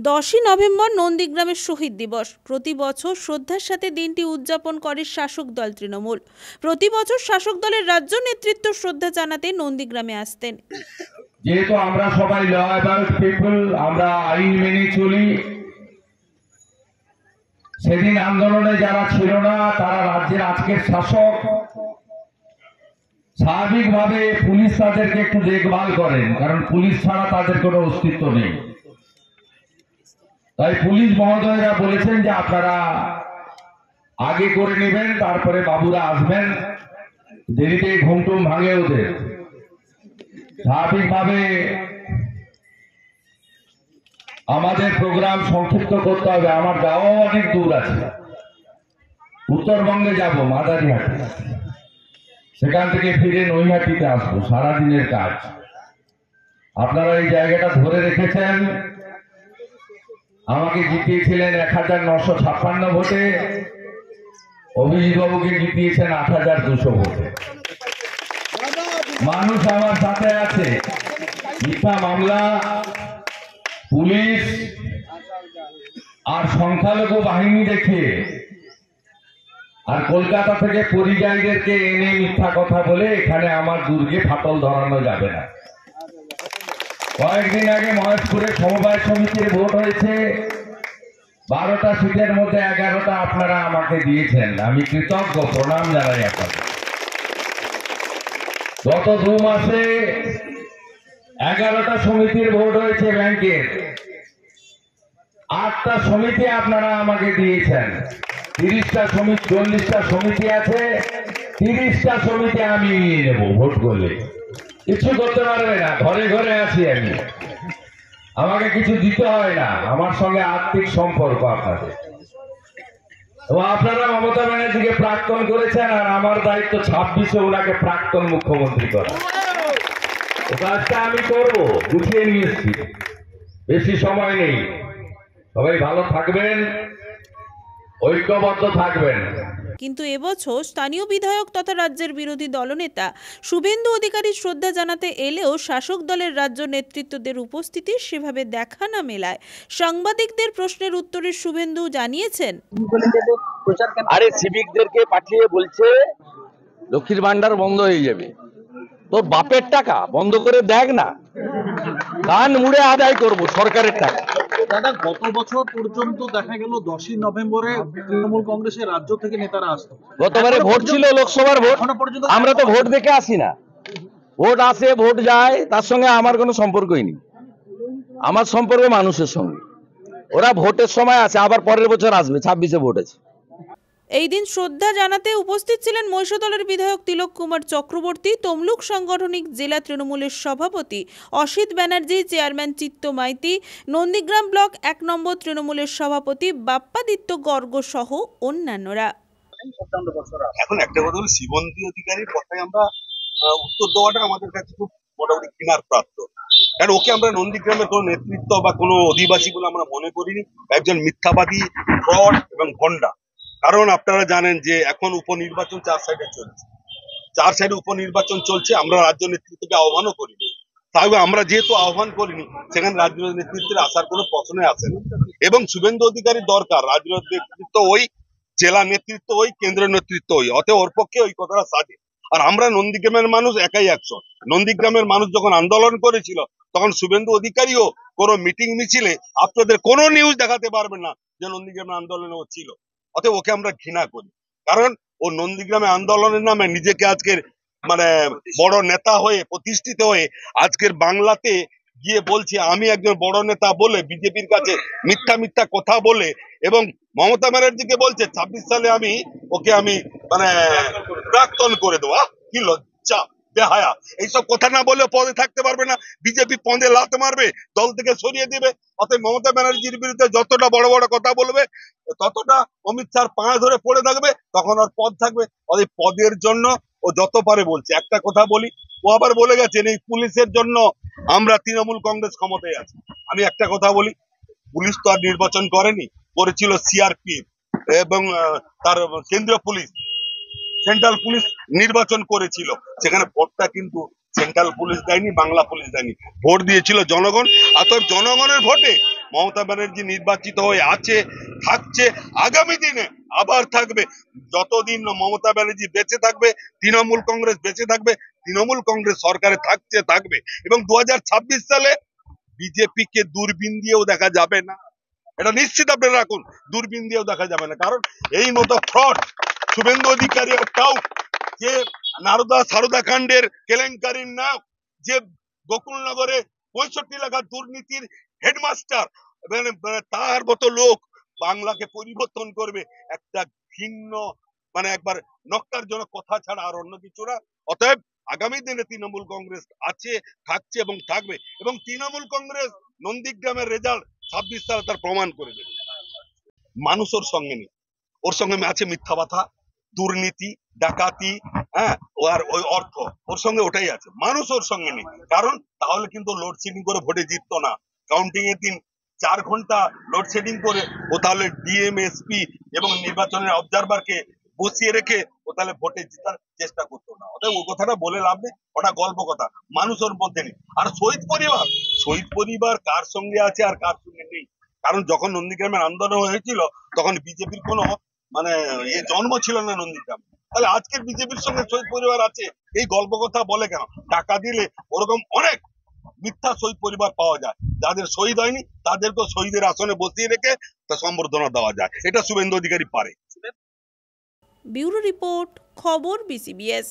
10ই November নন্দীগ্রামের শহীদ দিবস। প্রতি বছর শ্রদ্ধার সাথে দিনটি উদযাপন করে শাসক দল তৃণমূল। প্রতি বছর শাসক দলের রাজ্য নেতৃত্ব শ্রদ্ধা জানাতে নন্দীগ্রামে আসতেন। যেহেতু আমরা সবাই ল অ্যাবাউট পিপল, আমরা আইন মেনে চলি, সেদিন আন্দোলনে যারা ছিল না তারা রাজ্যের আজকের শাসক, স্বাভাবিকভাবে পুলিশ তাদেরকে একটু দেখভাল করেন, কারণ পুলিশ ছাড়া তাদের কোনো অস্তিত্ব নেই। তাই পুলিশ মহোদয়রা বলেছেন যে আপনারা আগে করে নেবেন, তারপরে বাবুরা আসবেন, দেরিতে ঘুমটুম ভাঙে ওদের। স্বাভাবিকভাবে আমাদের প্রোগ্রাম সংক্ষিপ্ত করতে হবে। আমার যাওয়া অনেক দূর আছে, উত্তরবঙ্গে যাব মাদারিহাটে, সেখান থেকে ফিরে নৈহাটিতে আসবো, সারাদিনের কাজ। আপনারা এই জায়গাটা ধরে রেখেছেন, আমাকে জিতিয়েছিলেন 1956 ভোটে, অভিজিৎ বাবুকে জিতিয়েছেন 8200 ভোটে। মানুষ আমার সাথে আছে। মিথ্যা মামলা, পুলিশ আর সংখ্যালঘু বাহিনী দেখিয়ে আর কলকাতা থেকে পরিযায়ীদেরকে এনে মিথ্যা কথা বলে এখানে আমার দুর্গে ফাটল ধরানো যাবে না। কয়েকদিন আগে মহেশপুরে সমবায় সমিতির ভোট হয়েছে, 12টা সিটের মধ্যে 11টা আপনারা আমাকে দিয়েছেন। আমি কৃতজ্ঞ, প্রণাম জানাই আপনাদের। গত 2 মাসে 11টা সমিতির ভোট হয়েছে ব্যাংকের, 8টা সমিতি আপনারা আমাকে দিয়েছেন। 30টা সমিতি, 40টা সমিতি আছে, 30টা সমিতি আমি নিয়ে নেব। ভোট করলে কিছু করতে পারবে না, ঘরে ঘরে আছি আমি, আমাকে কিছু দিতে হয় না, আমার সঙ্গে আর্থিক সম্পর্ক আপনাদের। এবং আপনারা মমতা ব্যানার্জিকে প্রাক্তন করেছেন, আর আমার দায়িত্ব 26-এ ওনাকে প্রাক্তন মুখ্যমন্ত্রী করা। কাজটা আমি করবো, গুছিয়ে নিয়ে এসছি, বেশি সময় নেই। সবাই ভালো থাকবেন, ঐক্যবদ্ধ থাকবেন। কিন্তু এবছর স্থানীয় বিধায়ক তথা রাজ্যের বিরোধী দলনেতা শুভেন্দু অধিকারী শ্রদ্ধা জানাতে এলেও শাসক দলের রাজ্য নেতৃত্বদের উপস্থিতি সেভাবে দেখা না মেলায় সাংবাদিকদের প্রশ্নের উত্তরে শুভেন্দু জানিয়েছেন, আরে সিভিকদেরকে পাঠিয়ে বলছে লক্ষ্মীর ভান্ডার বন্ধ হয়ে যাবে, তোর বাপের টাকা বন্ধ করে দেখ না, কান মুড়ে আদায় করব সরকারের টাকা। দাদা, গত বছর পর্যন্ত দেখা গেল 10ই নভেম্বরে তৃণমূল কংগ্রেসের রাজ্য থেকে নেতারা আসতো। গতবারে ভোট ছিল লোকসভার ভোট, আমরা তো ভোট দেখে আসি না। ভোট আসে ভোট যায়, তার সঙ্গে আমার কোনো সম্পর্কই নেই। আমার সম্পর্ক মানুষের সঙ্গে। ওরা ভোটের সময় আছে, আবার পরের বছর আসবে, 26-এ ভোট আছে। এই দিন শ্রদ্ধা জানাতে উপস্থিত ছিলেন মহিষাদলের বিধায়ক তিলক কুমার চক্রবর্তী, তমলুক সাংগঠনিক জেলা তৃণমূলের সভাপতি অসিত ব্যানার্জি, চেয়ারম্যান চিত্ত মাইতি, নন্দীগ্রাম ব্লক 1 নম্বর তৃণমূলের সভাপতি বাপ্পাদিত্য গর্গ সহ অন্যান্যরা। এখন একটা কথা হলো, শুভেন্দু অধিকারীর কথায় আমরা উত্তর দেওয়াটা আমাদের কাছে খুব মোটামুটি ঘৃণার প্রাপ্ত। কারণ ওকে আমরা নন্দীগ্রামের কোনো নেতৃত্ব বা কোনো অধিবাসী বলে আমরা মনে করিনি। একজন মিথ্যাবাদী, ফ্রড এবং ভণ্ডা। কারণ আপনারা জানেন যে এখন উপনির্বাচন 4 সাইডে চলছে, 4 সাইডে উপনির্বাচন চলছে। আমরা রাজ্য নেতৃত্বকে আহ্বানও করিনি। তাই আমরা যেহেতু আহ্বান করিনি, সেখানে রাজ্য নেতৃত্বের আসার কোনো প্রশ্নে আসে না। এবং শুভেন্দু অধিকারী দরকার, রাজ্য নেতৃত্ব ওই, জেলা নেতৃত্ব ওই, কেন্দ্রীয় নেতৃত্ব ওই, অতএব ওর পক্ষে ওই কথাটা সাজে। আর আমরা নন্দীগ্রামের মানুষ একাই 100। নন্দীগ্রামের মানুষ যখন আন্দোলন করেছিল, তখন শুভেন্দু অধিকারীও কোনো মিটিং মিছিলে আপনাদের কোনো নিউজ দেখাতে পারবেন না যে নন্দীগ্রামের আন্দোলনে ও ছিল। অতএব ওকে আমরা ঘৃণা করি, কারণ ও নন্দীগ্রামে আন্দোলনের নামে নিজেকে আজকের বড় নেতা হয়ে প্রতিষ্ঠিত হয়ে আজকের বাংলাতে গিয়ে বলছে আমি একজন বড় নেতা বলে, বিজেপির কাছে মিথ্যা মিথ্যা কথা বলে, এবং মমতা ব্যানার্জিকে বলছে 26 সালে ওকে প্রাক্তন করে দেবো। কি লজ্জা, বেহায়া! এইসব কথা না বলে পদে থাকতে পারবে না। বিজেপি পদে লাত মারবে, দল থেকে সরিয়ে দিবে। অতএব মমতা ব্যানার্জির বিরুদ্ধে যতটা বড় বড় কথা বলবে, ততটা অমিত শাহর পায়ে ধরে পড়ে থাকবে, তখন আর পদ থাকবে। অতএব পদের জন্য ও যত পারে বলছে। একটা কথা বলি, ও আবার বলে গেছেন এই পুলিশের জন্য আমরা তৃণমূল কংগ্রেস ক্ষমতায় আছি। আমি একটা কথা বলি, পুলিশ তো আর নির্বাচন করেনি, করেছিল সিআরপিএফ এবং তার কেন্দ্রীয় পুলিশ, সেন্ট্রাল পুলিশ নির্বাচন করেছিল। সেখানে ভোটটা কিন্তু সেন্ট্রাল পুলিশ দেয়নি, বাংলা পুলিশ দেয়নি, ভোট দিয়েছিল জনগণ। অতএব জনগণের ভোটে মমতা ব্যানার্জি নির্বাচিত হয়ে আছে, থাকছে, আগামী দিনে আবার থাকবে। যতদিন না মমতা ব্যানার্জি বেঁচে থাকবে, তৃণমূল কংগ্রেস বেঁচে থাকবে, তৃণমূল কংগ্রেস সরকারে থাকবে। এবং 2026 সালে বিজেপি কে দূরবীন দিয়েও দেখা যাবে না, এটা নিশ্চিত আপনারা রাখুন। দূরবীন দিয়েও দেখা যাবে না, কারণ এই মতো ফ্রড শুভেন্দু অধিকারী টাও, যে নারদা সারদা কাণ্ডের কেলেঙ্কারির নাম, যে গোকুলনগরে 65 লাখ দুর্নীতির হেডমাস্টার, তার মতো লোক বাংলাকে পরিবর্তন করবে একটা ভিন্ন, একবার নক্কারজনক কথা ছাড়া আর অন্য কিছু না। অতএব আগামী দিনে তৃণমূল কংগ্রেস আছে, থাকছে এবং থাকবে। এবং তৃণমূল কংগ্রেস নন্দীগ্রামের রেজাল্ট 26 সালে তার প্রমাণ করে দেবে। মানুষ ওর সঙ্গে নেই, ওর সঙ্গে আছে মিথ্যা কথা, দুর্নীতি, ডাকাতি, হ্যাঁ, আর ওই অর্থ, ওর সঙ্গে ওটাই আছে। মানুষ ওর সঙ্গে নেই, কারণ তাহলে কিন্তু লোডশেডিং করে ভোটে জিততো না। কাউন্টিং এর দিন 4 ঘন্টা লোডশেডিং করে ও তাহলে ডিএমএসপি এবং নির্বাচনের অবজারভারকে বসিয়ে রেখে ও তাহলে ভোটে জেতার চেষ্টা করতো না। অতএব ও কথাটা বলে লাভ নেই, ওটা গল্প কথা, মানুষ ওর মধ্যে নেই। আর শহীদ পরিবার কার সঙ্গে আছে আর কার সঙ্গে নেই, কারণ যখন নন্দীগ্রামের আন্দোলন হয়েছিল তখন বিজেপির কোনো জন্ম ছিল না নন্দীগ্রাম। তাহলে আজকের বিজেপির সঙ্গে শহীদ পরিবার আছে, এই গল্প কথা বলে কেন? টাকা দিলে ওরকম অনেক মিথ্যা শহীদ পরিবার পাওয়া যায়, যাদের শহীদ হয়নি তাদেরকেও শহীদের আসনে বসিয়ে রেখে তা সম্বর্ধনা দেওয়া যায়। এটা শুভেন্দু অধিকারী পারে। ব্যুরো রিপোর্ট, খবর BCBS।